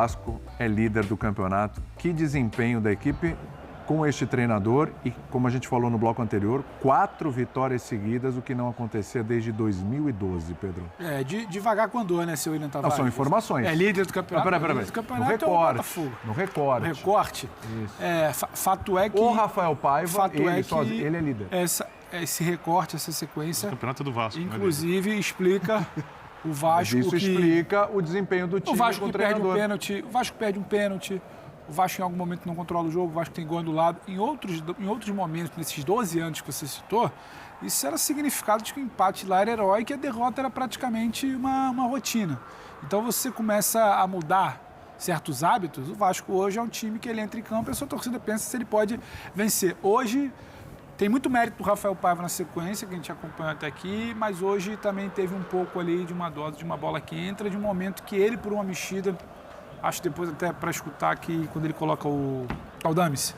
Vasco é líder do campeonato. Que desempenho da equipe com este treinador e, como a gente falou no bloco anterior, 4 vitórias seguidas, o que não acontecia desde 2012, Pedro. Devagar com andou, né, seu William Tavares? Não, são informações. É líder do campeonato. Peraí. No recorte. No recorte. No recorte. Isso. Fato é que... O Rafael Paiva, ele é líder. Esse recorte, essa sequência... O campeonato do Vasco. Inclusive, explica o Vasco Isso explica o desempenho do time com o treinador. O Vasco perde um pênalti. O Vasco em algum momento não controla o jogo, o Vasco tem gol anulado. Em outros momentos, nesses 12 anos que você citou, isso era significado de que o empate lá era heróico e a derrota era praticamente uma rotina. Então você começa a mudar certos hábitos. O Vasco hoje é um time que ele entra em campo e a sua torcida pensa se ele pode vencer. Hoje tem muito mérito do Rafael Paiva na sequência, que a gente acompanhou até aqui, mas hoje também teve um pouco ali de uma dose de uma bola que entra, de um momento que ele, por uma mexida... Acho depois até para escutar aqui, quando ele coloca o Caldames,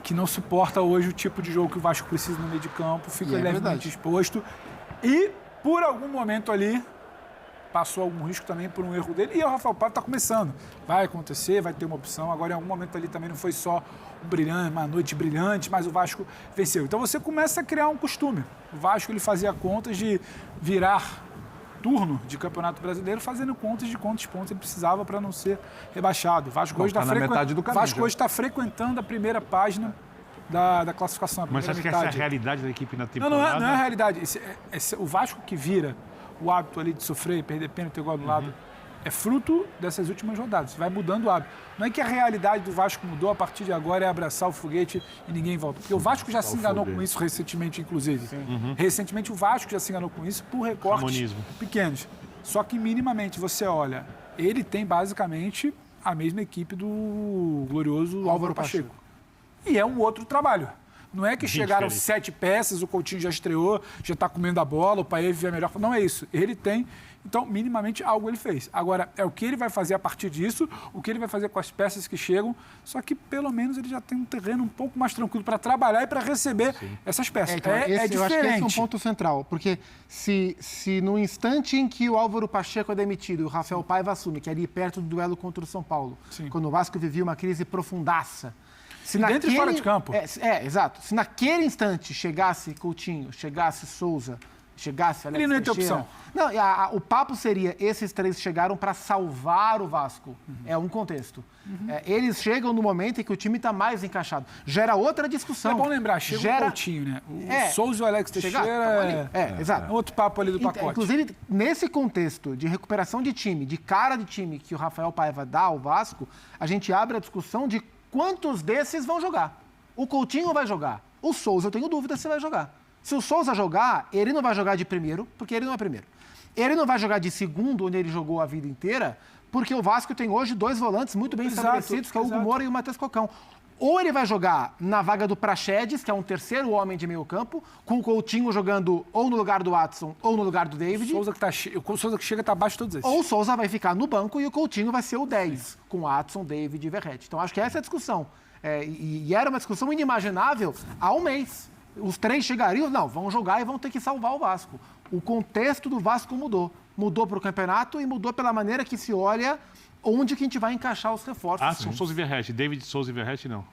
que não suporta hoje o tipo de jogo que o Vasco precisa no meio de campo, fica levemente exposto. E, por algum momento ali, passou algum risco também por um erro dele. E o Rafael Paiva está começando. Vai acontecer, vai ter uma opção. Agora, em algum momento ali também não foi só uma noite brilhante, mas o Vasco venceu. Então você começa a criar um costume. O Vasco ele fazia contas de virar turno de Campeonato Brasileiro, fazendo contas de quantos pontos ele precisava para não ser rebaixado. O Vasco hoje está frequentando a primeira página da classificação. Mas você acha que essa é a realidade da equipe na temporada? Não é a realidade. O Vasco que vira o hábito ali de sofrer, perder pênalti, ter gol do lado, é fruto dessas últimas rodadas. Vai mudando o hábito. Não é que a realidade do Vasco mudou, a partir de agora é abraçar o foguete e ninguém volta. Porque o Vasco já se enganou com isso recentemente, inclusive. Recentemente o Vasco já se enganou com isso por recortes pequenos. Só que minimamente você olha, ele tem basicamente a mesma equipe do glorioso Álvaro Pacheco. E é um outro trabalho. Não é que chegaram 7 peças, o Coutinho já estreou, já está comendo a bola, o Paê vive a melhor. Não é isso. Ele tem... Então, minimamente, algo ele fez. Agora, é o que ele vai fazer a partir disso, o que ele vai fazer com as peças que chegam, só que, pelo menos, ele já tem um terreno um pouco mais tranquilo para trabalhar e para receber essas peças. É diferente. Eu acho que esse é um ponto central, porque se no instante em que o Álvaro Pacheco é demitido e o Rafael Paiva assume, que é ali perto do duelo contra o São Paulo, quando o Vasco vivia uma crise profundaça, dentro e fora de campo. Exato. Se naquele instante chegasse Coutinho, chegasse Souza, chegasse Alex ele não ia ter Teixeira, opção. Não, o papo seria, esses 3 chegaram para salvar o Vasco. É um contexto. Eles chegam no momento em que o time está mais encaixado. Gera outra discussão. É bom lembrar, chega o Coutinho, né? O Souza e o Alex Teixeira exato. Outro papo ali do pacote. Inclusive, nesse contexto de recuperação de time, de cara de time que o Rafael Paiva dá ao Vasco, a gente abre a discussão de quantos desses vão jogar. O Coutinho vai jogar. O Souza, eu tenho dúvida se vai jogar. Se o Souza jogar, ele não vai jogar de primeiro, porque ele não é primeiro. Ele não vai jogar de segundo, onde ele jogou a vida inteira, porque o Vasco tem hoje 2 volantes muito bem estabelecidos, que é o Hugo Moura e o Matheus Cocão. Ou ele vai jogar na vaga do Praxedes, que é um terceiro homem de meio campo, com o Coutinho jogando ou no lugar do Watson ou no lugar do David. O Souza que chega está abaixo de todos esses. Ou o Souza vai ficar no banco e o Coutinho vai ser o 10, com Watson, David e Verratti. Então acho que essa é a discussão. E era uma discussão inimaginável há um mês. Os 3 chegariam, não, vão jogar e vão ter que salvar o Vasco. O contexto do Vasco mudou. Mudou para o campeonato e mudou pela maneira que se olha onde que a gente vai encaixar os reforços. Adson, Souza e Verratti. David, Souza e Verratti, não.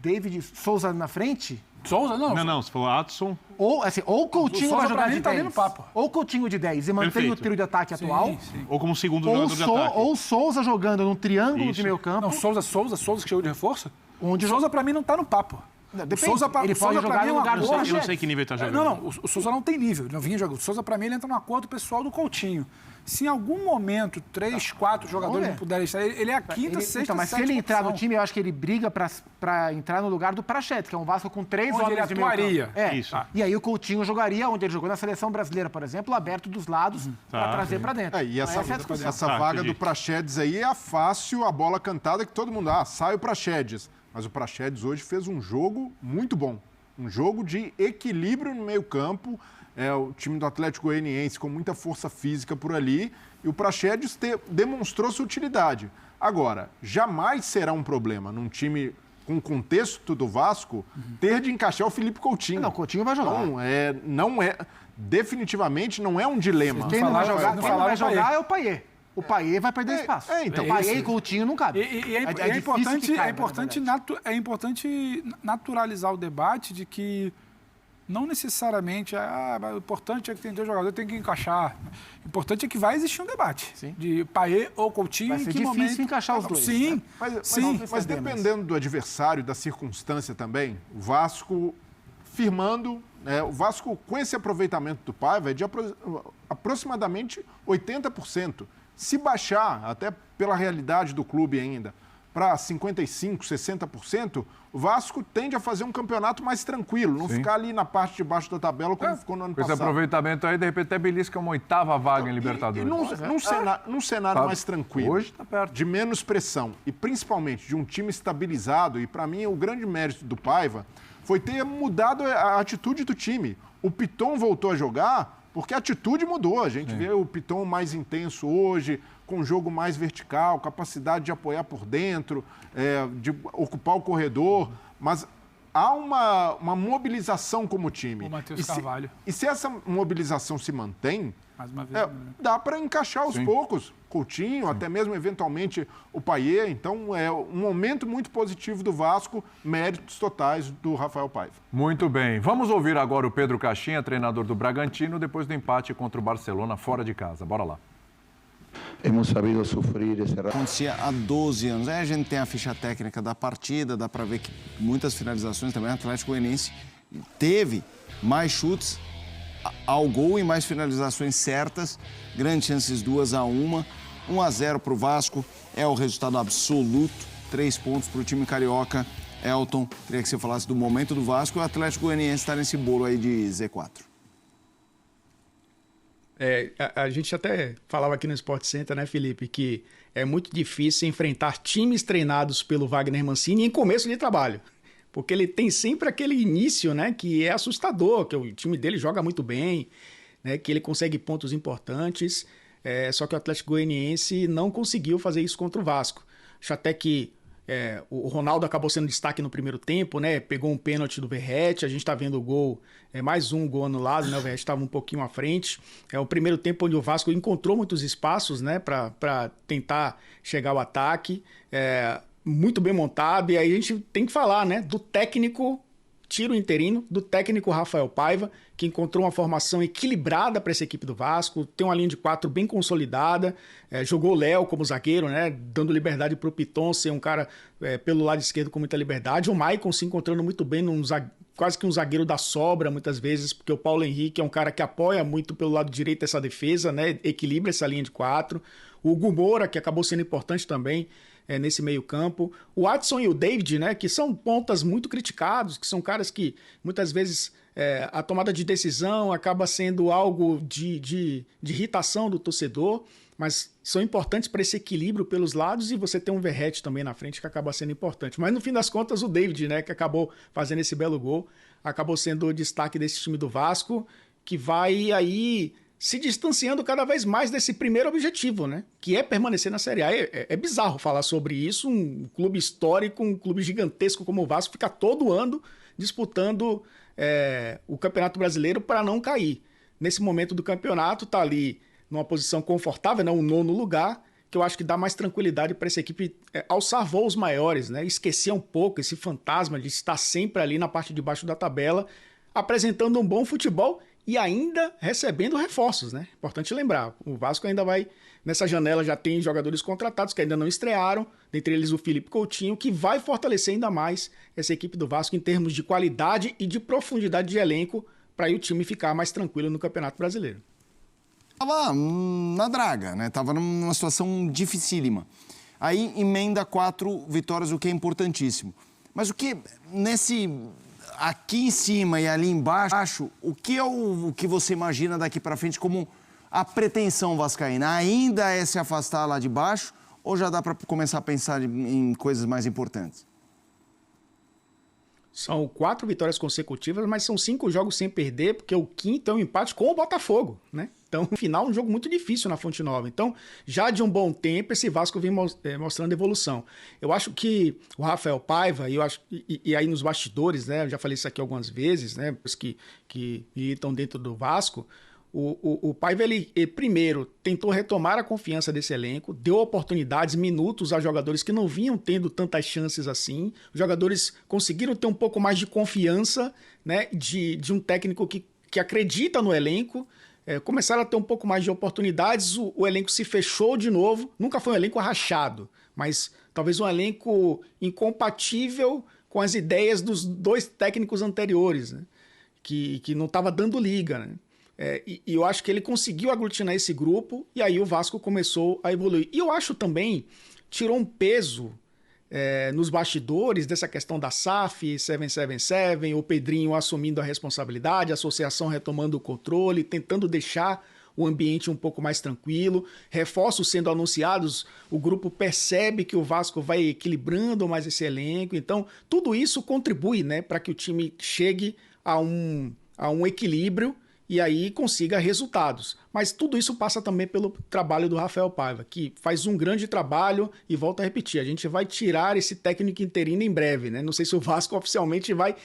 David, Souza na frente? Souza, não. Não, você falou Adson. Ou o Coutinho vai jogar de 10. No papo. Ou o Coutinho de 10 e mantém o trio de ataque atual. Sim. Ou como segundo jogador de ataque. Ou Souza jogando num triângulo de meio campo. Não, Souza que chegou de reforço. Onde Souza, para mim, não está no papo. Depende. Ele pode jogar no lugar do Eu não sei que nível ele está jogando. Não, o Souza não tem nível. Ele não vinha jogando. O Souza, para mim, ele entra no acordo pessoal do Coutinho. Se em algum momento 3, 4 jogadores não puderem estar, ele é a quinta, sexta, mas se ele entrar no time, eu acho que ele briga para entrar no lugar do Prachetes, que é um Vasco com 3 homens de meio campo. Isso. E aí o Coutinho jogaria onde ele jogou na seleção brasileira, por exemplo, aberto dos lados para trazer para dentro. E essa vaga do Praxedes aí é a fácil, a bola cantada que todo mundo... sai o Praxedes. Mas o Praxedes hoje fez um jogo muito bom. Um jogo de equilíbrio no meio campo. O time do Atlético Goianiense com muita força física por ali. E o Praxedes demonstrou sua utilidade. Agora, jamais será um problema num time com o contexto do Vasco ter de encaixar o Felipe Coutinho. Não, o Coutinho vai jogar. Definitivamente não é um dilema. Quem não vai jogar é o Paiê. o Payet vai perder espaço. Então, Payet e Coutinho não cabe. É importante naturalizar o debate de que não necessariamente o importante é que tem 2 jogadores, tem que encaixar. O importante é que vai existir um debate de Payet ou Coutinho. Vai ser difícil encaixar os dois. Sim, né? Mas dependendo do adversário, da circunstância também, o Vasco firmando, né, o Vasco com esse aproveitamento do Paiva é de aproximadamente 80%. Se baixar, até pela realidade do clube ainda, para 55%, 60%, o Vasco tende a fazer um campeonato mais tranquilo, não ficar ali na parte de baixo da tabela como ficou no ano passado. Esse aproveitamento aí, de repente, até belisca uma 8ª vaga em Libertadores. Num cenário mais tranquilo, hoje tá perto, de menos pressão e principalmente de um time estabilizado, e para mim o grande mérito do Paiva foi ter mudado a atitude do time. O Piton voltou a jogar porque a atitude mudou. A gente vê o Piton mais intenso hoje, com um jogo mais vertical, capacidade de apoiar por dentro, de ocupar o corredor, mas há uma mobilização como time. O Matheus Carvalho. E se essa mobilização se mantém, mais uma vez, dá para encaixar aos poucos. Coutinho, até mesmo eventualmente o Payet. Então é um momento muito positivo do Vasco, méritos totais do Rafael Paiva. Muito bem. Vamos ouvir agora o Pedro Caixinha, treinador do Bragantino, depois do empate contra o Barcelona fora de casa. Bora lá. Hemos sabido sofrer esse... Acontecia há 12 anos. Aí a gente tem a ficha técnica da partida, dá para ver que muitas finalizações também. O Atlético Goianiense teve mais chutes ao gol e mais finalizações certas. Grandes chances 2-1. 1-0 para o Vasco é o resultado absoluto. 3 pontos para o time carioca. Elton, queria que você falasse do momento do Vasco e o Atlético Goianiense está nesse bolo aí de Z4. A gente até falava aqui no Sport Center, né, Felipe, que é muito difícil enfrentar times treinados pelo Wagner Mancini em começo de trabalho. Porque ele tem sempre aquele início, né, que é assustador, que o time dele joga muito bem, né, que ele consegue pontos importantes, só que o Atlético Goianiense não conseguiu fazer isso contra o Vasco. Acho até que o Ronaldo acabou sendo destaque no primeiro tempo, né? Pegou um pênalti do Verratti, a gente está vendo o gol, mais um gol anulado, né? O Verratti estava um pouquinho à frente. É o primeiro tempo onde o Vasco encontrou muitos espaços, né? Para tentar chegar ao ataque, muito bem montado. E aí a gente tem que falar, né? Do técnico tiro interino, do técnico Rafael Paiva, que encontrou uma formação equilibrada para essa equipe do Vasco, tem uma linha de 4 bem consolidada, jogou o Léo como zagueiro, né, dando liberdade para o Piton ser um cara pelo lado esquerdo com muita liberdade, o Maicon se encontrando muito bem, quase que um zagueiro da sobra muitas vezes, porque o Paulo Henrique é um cara que apoia muito pelo lado direito essa defesa, né, equilibra essa linha de 4, o Hugo Moura, que acabou sendo importante também, nesse meio campo. O Adson e o David, né, que são pontas muito criticados, que são caras que muitas vezes a tomada de decisão acaba sendo algo de irritação do torcedor, mas são importantes para esse equilíbrio pelos lados e você tem um Verratti também na frente que acaba sendo importante. Mas no fim das contas o David, né, que acabou fazendo esse belo gol, acabou sendo o destaque desse time do Vasco, que vai aí se distanciando cada vez mais desse primeiro objetivo, né? Que é permanecer na Série A. É bizarro falar sobre isso, um clube histórico, um clube gigantesco como o Vasco, fica todo ano disputando o Campeonato Brasileiro para não cair. Nesse momento do campeonato, está ali numa posição confortável, né? O 9º lugar, que eu acho que dá mais tranquilidade para essa equipe alçar voos maiores, né? Esquecer um pouco esse fantasma de estar sempre ali na parte de baixo da tabela, apresentando um bom futebol e ainda recebendo reforços, né? Importante lembrar, o Vasco ainda vai, nessa janela já tem jogadores contratados que ainda não estrearam, dentre eles o Felipe Coutinho, que vai fortalecer ainda mais essa equipe do Vasco em termos de qualidade e de profundidade de elenco para aí o time ficar mais tranquilo no Campeonato Brasileiro. Tava na draga, né? Tava numa situação dificílima. Aí emenda 4 vitórias, o que é importantíssimo. Mas o que aqui em cima e ali embaixo, o que é o que você imagina daqui para frente como a pretensão vascaína? Ainda é se afastar lá de baixo ou já dá para começar a pensar em coisas mais importantes? São 4 vitórias consecutivas, mas são 5 jogos sem perder, porque o 5º é um empate com o Botafogo, né? Então, no final, um jogo muito difícil na Fonte Nova. Então, já de um bom tempo, esse Vasco vem mostrando evolução. Eu acho que o Rafael Paiva, e aí nos bastidores, né? Eu já falei isso aqui algumas vezes, né? Os que estão dentro do Vasco, O Paiva, ele primeiro tentou retomar a confiança desse elenco, deu oportunidades, minutos a jogadores que não vinham tendo tantas chances assim. Os jogadores conseguiram ter um pouco mais de confiança, né, de um técnico que acredita no elenco. Começaram a ter um pouco mais de oportunidades, o elenco se fechou de novo. Nunca foi um elenco rachado, mas talvez um elenco incompatível com as ideias dos 2 técnicos anteriores, né, que não estava dando liga, né? E eu acho que ele conseguiu aglutinar esse grupo e aí o Vasco começou a evoluir. E eu acho também, tirou um peso nos bastidores dessa questão da SAF, 777, o Pedrinho assumindo a responsabilidade, a associação retomando o controle, tentando deixar o ambiente um pouco mais tranquilo, reforços sendo anunciados, o grupo percebe que o Vasco vai equilibrando mais esse elenco. Então, tudo isso contribui, né, para que o time chegue a um equilíbrio e aí consiga resultados. Mas tudo isso passa também pelo trabalho do Rafael Paiva, que faz um grande trabalho e volto a repetir, a gente vai tirar esse técnico interino em breve, né? Não sei se o Vasco oficialmente vai